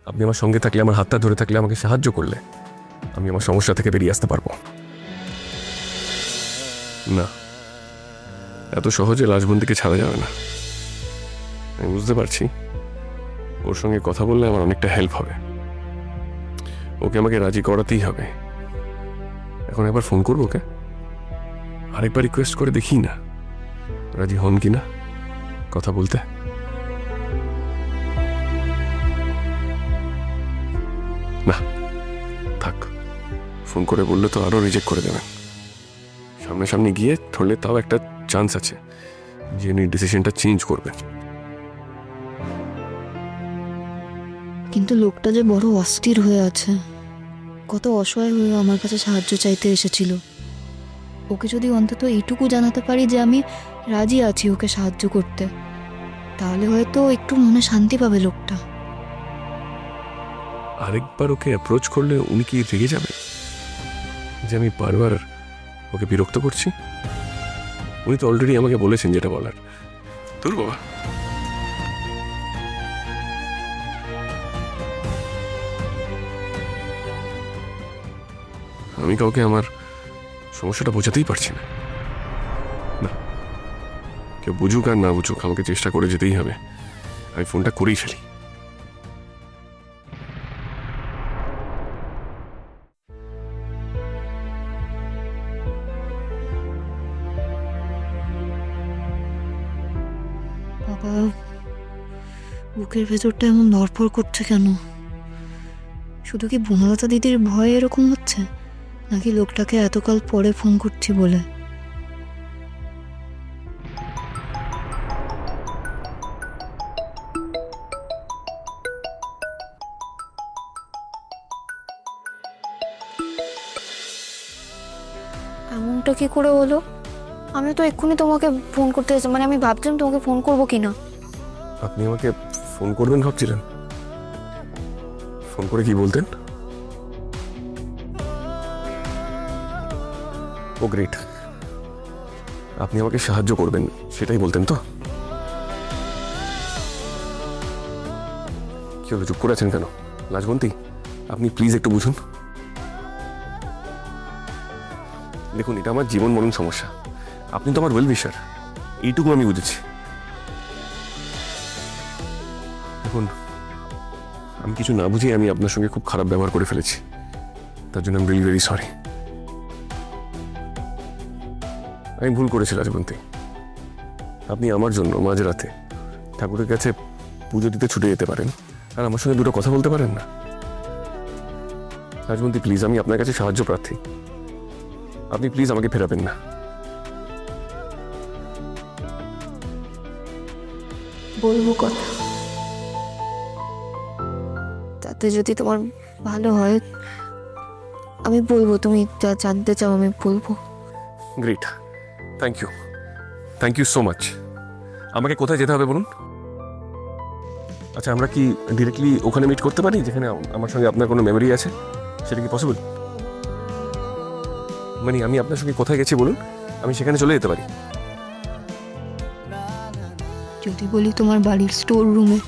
আপনি আমার সঙ্গে থাকলে, আমার হাতটা ধরে থাকলে, আমাকে সাহায্য করলে আমি আমার সমস্যা থেকে বেরিয়ে আসতে পারবো। না, এত সহজে রাজবন্তীকে ছাড়া যাবে না। আমি বুঝতে পারছি ওর সঙ্গে কথা বললে আমার অনেকটা হেল্প হবে। ওকে আমাকে রাজি করাতেই হবে। এখন একবার ফোন করবো ওকে, আরেকবার রিকোয়েস্ট করে দেখি না রাজি হন কিনা কথা বলতে। না থাক, ফোন করে বললে তো আরো রিজেক্ট করে দেবেন। সামনাসামনি গিয়ে ধরলে তাও একটা চান্স আছে যে উনি ডিসিশনটা চেঞ্জ করবে। কিন্তু লোকটা যে বড় অস্থির হয়ে আছে, কত অসহায় হয়ে আমার কাছে সাহায্য চাইতে এসেছিল। ওকে যদি অন্তত এইটুকু জানাতে পারি যে আমি রাজি আছি ওকে সাহায্য করতে, তাহলে হয়তো একটু মনে শান্তি পাবে লোকটা। আরেকবার ওকে অ্যাপ্রোচ করলে উনি কি রেগে যাবে যে আমি বারবার ওকে বিরক্ত করছি? উনি তো অলরেডি আমাকে বলেছেন যেটা বলার। তোর বাবা, আমি কাউকে আমার সমস্যাটা বোঝাতেই পারছি না। না, কেউ বুঝুক আর না বুঝুক, আমাকে চেষ্টা করে যেতেই হবে। আমি ফোনটা করেই ফেলি। বাবা, বুকের ভেতরটা এমন ধরফর করছে কেন? শুধু কি বনলতা দিদির ভয় এরকম হচ্ছে, নাকি লোকটাকে এতকাল পরে ফোন করছি বলে? এমনটা কি করে হলো? আমি তো এক্ষুনি তোমাকে ফোন করতে এসেছি, মানে আমি ভাবছিলাম তোমাকে ফোন করবো কিনা। আপনি আমাকে ফোন করবেন ভাবছিলেন? ফোন করে কি বলতেন? ও গ্রেট, আপনি আমাকে সাহায্য করবেন সেটাই বলতেন তো? কি হলো, চুপ করে আছেন কেন? লাজবন্তী, আপনি প্লিজ একটু বুঝুন। দেখুন, এটা আমার জীবন মরণ সমস্যা। আপনি তো আমার ওয়েল উইশার, এইটুকু আমি বুঝেছি। দেখুন, আমি কিছু না বুঝে আমি আপনার সঙ্গে খুব খারাপ ব্যবহার করে ফেলেছি। তার জন্য আমি রিয়েলি ভেরি সরি। আমি ভুল করেছি রাজবন্তী। আপনি আমার জন্য মাঝরাতে ঠাকুরের কাছে পুজো দিতে ছুটে যেতে পারেন, আর আমার সঙ্গে দুটো কথা বলতে পারেন না? রাজবন্তী প্লিজ, আমি আপনার কাছে সাহায্য প্রার্থী। আপনি প্লিজ আমাকে ফেরাবেন না। বলবো কথা, তাতে যদি তোমার ভালো হয় আমি বলবো। তুমি যা জানতে চাও আমি বলবো। Great, thank you so much. আমাকে কোথায় যেতে হবে বলুন? আচ্ছা, আমরা কি ডিরেক্টলি ওখানে মিট করতে পারি যেখানে আমার সঙ্গে আপনার কোনো মেমোরি আছে? সেটা কি পসিবল? মানে আমি আপনার সঙ্গে কোথায় গেছি বলুন, আমি সেখানে চলে যেতে পারি। যদি বলি তোমার বাড়ির স্টোর রুমে,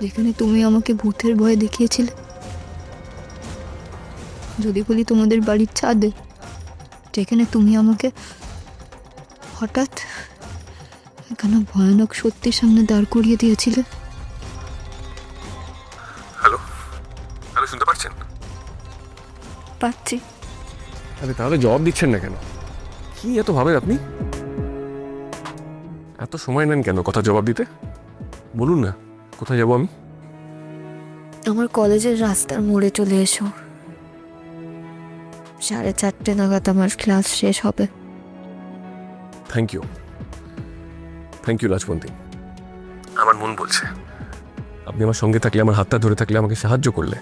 যেখানে তুমি আমাকে ভূতের ভয় দেখিয়েছিলে। যদি বলি তোমাদের বাড়ির ছাদে, যেখানে তুমি আমাকে হঠাৎ এখানে ভয়ানক সত্যির সামনে দাঁড় করিয়ে দিয়েছিলে। হ্যালো হ্যালো, শুনতে পাচ্ছেন? পাচ্ছি। আরে তাহলে জবাব দিচ্ছেন না কেন? কি এত ভাবেন আপনি? এত সময় নেন কেন কথা জবাব দিতে? বলুন না, কোথায় যাব আমি? আমার কলেজের রাস্তার মোড়ে চলে এসো। 4:30 নাগাদ আমার ক্লাস শেষ হবে। Thank you Rajbanti. আমার মন বলছে আপনি আমার সঙ্গে থাকলে, আমার হাতটা ধরে থাকলে, আমাকে সাহায্য করলে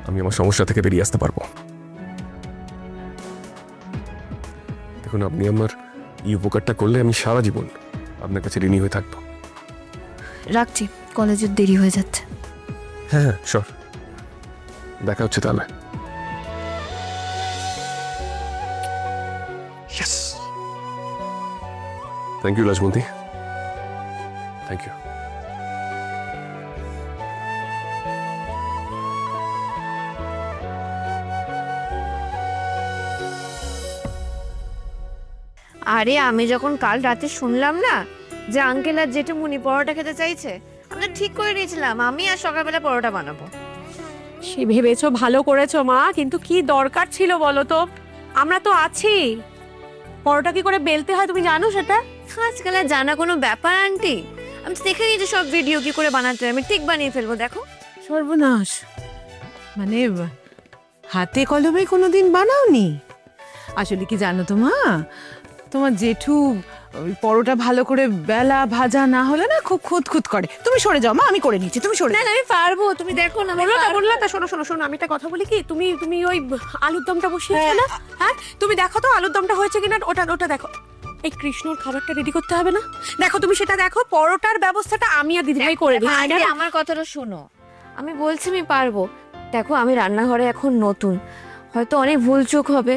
আমি আমার সমস্যা থেকে বেরিয়ে আসতে পারবো। দেখুন, আপনি আমার এই উপকারটা করলে আমি সারা জীবন আপনার কাছে ঋণী হয়ে থাকবো। রাখছি, কলেজের দেরি হয়ে যাচ্ছে। হ্যাঁ শিওর, দেখা হচ্ছে তাহলে। Thank you Rajbanti, thank you. আরে আমি যখন কাল রাতে শুনলাম না যে আঙ্কেল আর জেঠুমুনি পরোটা খেতে চাইছে, আমি তো ঠিক করে নিয়েছিলাম আমি আর সকালবেলা পরোটা বানাবো। সে ভেবেছো, ভালো করেছো মা, কিন্তু কি দরকার ছিল বলো তো? আমরা তো আছি। পরোটা কি করে বেলতে হয় তুমি জানো সেটা? আজকাল আর জানা কোনো ব্যাপার আন্টি, আমি তো দেখে নিয়েছি সব ভিডিও কি করে বানাতে হয়, আমি ঠিক বানিয়ে ফেলবো দেখো। সর্বনাশ, মানে হাতে কলমে কোনোদিন বানাওনি? আসলে কি জানো তো মা, তোমার জেঠু ওই পরোটা ভালো করে বেলা ভাজা না হলে না খুব খুঁতখুত করে। তুমি সরে যাও মা, আমি করে নিচ্ছি, তুমি সরে না যাও। না আমি পারবো, তুমি দেখো না আমি বললো না, পারবো। বললো না, শোনো শোনো শোনো, আমি একটা কথা বলি কি, তুমি তুমি ওই আলুর দমটা বসিয়েছো না? হ্যাঁ, তুমি দেখো তো আলুর দমটা হয়েছে কিনা, ওটা ওটা দেখো। এই কৃষ্ণর খাবারটা রেডি করতে হবে না? দেখো তুমি সেটা দেখো, পরোটার ব্যবস্থাটা আমি আর দিদিভাই করে দিই। আন্টি আমার কথাটা শোনো, আমি বলছি আমি পারবো। দেখো আমি রান্নাঘরে এখন নতুন, হয়তো অনেক ভুল চুক হবে,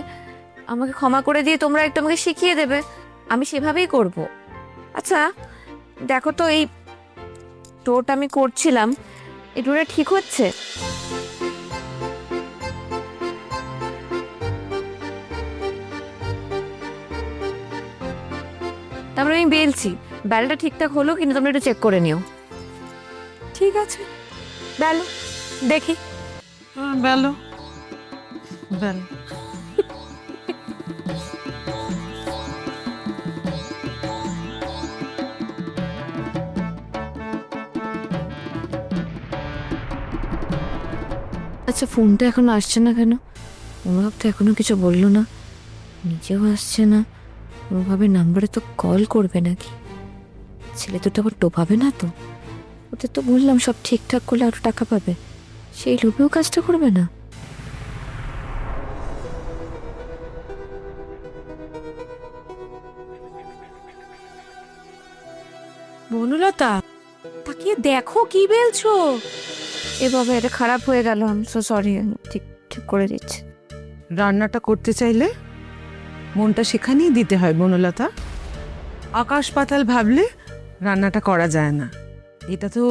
আমাকে ক্ষমা করে দিয়ে তোমরা একটু আমাকে শিখিয়ে দেবে, আমি সেভাবেই করব। আচ্ছা দেখো তো এই টোটা আমি করছিলাম, এই টোটা ঠিক হচ্ছে? তারপরে আমি বেলছি, বেলটা ঠিকঠাক হলো কিন্তু তোমরা একটু চেক করে নিও। ঠিক আছে, বেলো দেখি। বেলো বেলো। আচ্ছা ফোনটা এখনো আসছে না কেন? অনুভব তো এখনো কিছু বললো না, নিজেও আসছে না। অনুভবের নাম্বারে তো কল করবে নাকি? ছেলে দুটো আবার টোপাবে না তো? ওদের তো বললাম সব ঠিকঠাক করলে আরো টাকা পাবে, সেই লোভেও কাজটা করবে না। বনলতা, তাকিয়ে দেখো কি বেলছো। এ বাবা এটা খারাপ হয়ে গেল, আমি সো সরি, ঠিক ঠিক করে দিচ্ছি। রান্নাটা করতে চাইলে মনটা সেখানেই দিতে হয় বনলতা। আকাশ পাতাল ভাবলে রান্নাটা করা যায় না। এটা তো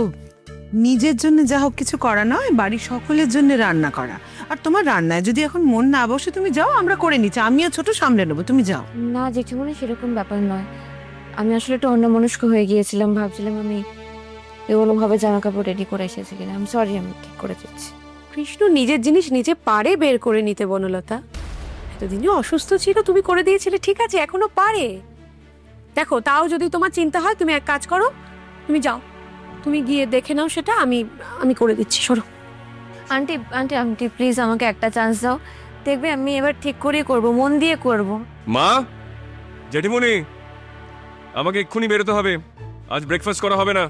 নিজের জন্য যা হোক কিছু করা নয়, বাড়ির সকলের জন্য রান্না করা। আর তোমার রান্নায় যদি এখন মন না বসে তুমি যাও, আমরা করে নিচ্ছি, আমিও ছোট সামলে নেবো, তুমি যাও। না জেঠিমনি সেরকম ব্যাপার নয়, আমি আসলে একটু অন্যমনস্ক হয়ে গিয়েছিলাম, ভাবছিলাম আমি কোনোভাবে জামা কাপড় রেডি করে এসেছি কিনা। আমি সরি, আমি ঠিক করে দিচ্ছি। কৃষ্ণ নিজের জিনিস নিজে পারে বের করে নিতে বনলতা। এতদিনও অসুস্থ ছিল, তুমি করে দিয়েছিলে, ঠিক আছে, এখনো পারে। দেখো তাও যদি তোমার চিন্তা হয়, তুমি এক কাজ করো, তুমি যাও, তুমি গিয়ে দেখে নাও সেটা, আমি আমি করে দিচ্ছি, সরো। আন্টি আন্টি আন্টি প্লিজ আমাকে একটা চান্স দাও, দেখবে আমি এবার ঠিক করেই করব, মন দিয়ে করব। মা, জেঠিমণি, আমাকে এক্ষুনি বেরোতে হবে, আজ ব্রেকফাস্ট করা হবে না।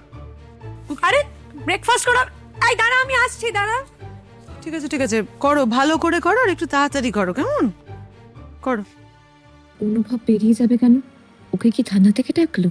আরে ব্রেকফাস্ট করার, এই দাঁড়া আমি আসছি, দাঁড়া। ঠিক আছে ঠিক আছে, করো, ভালো করে করো, আর একটু তাড়াতাড়ি করো, কেমন? করো। অনুভব বেরিয়ে যাবে কেন? ওকে কি থানা থেকে ডাকলো?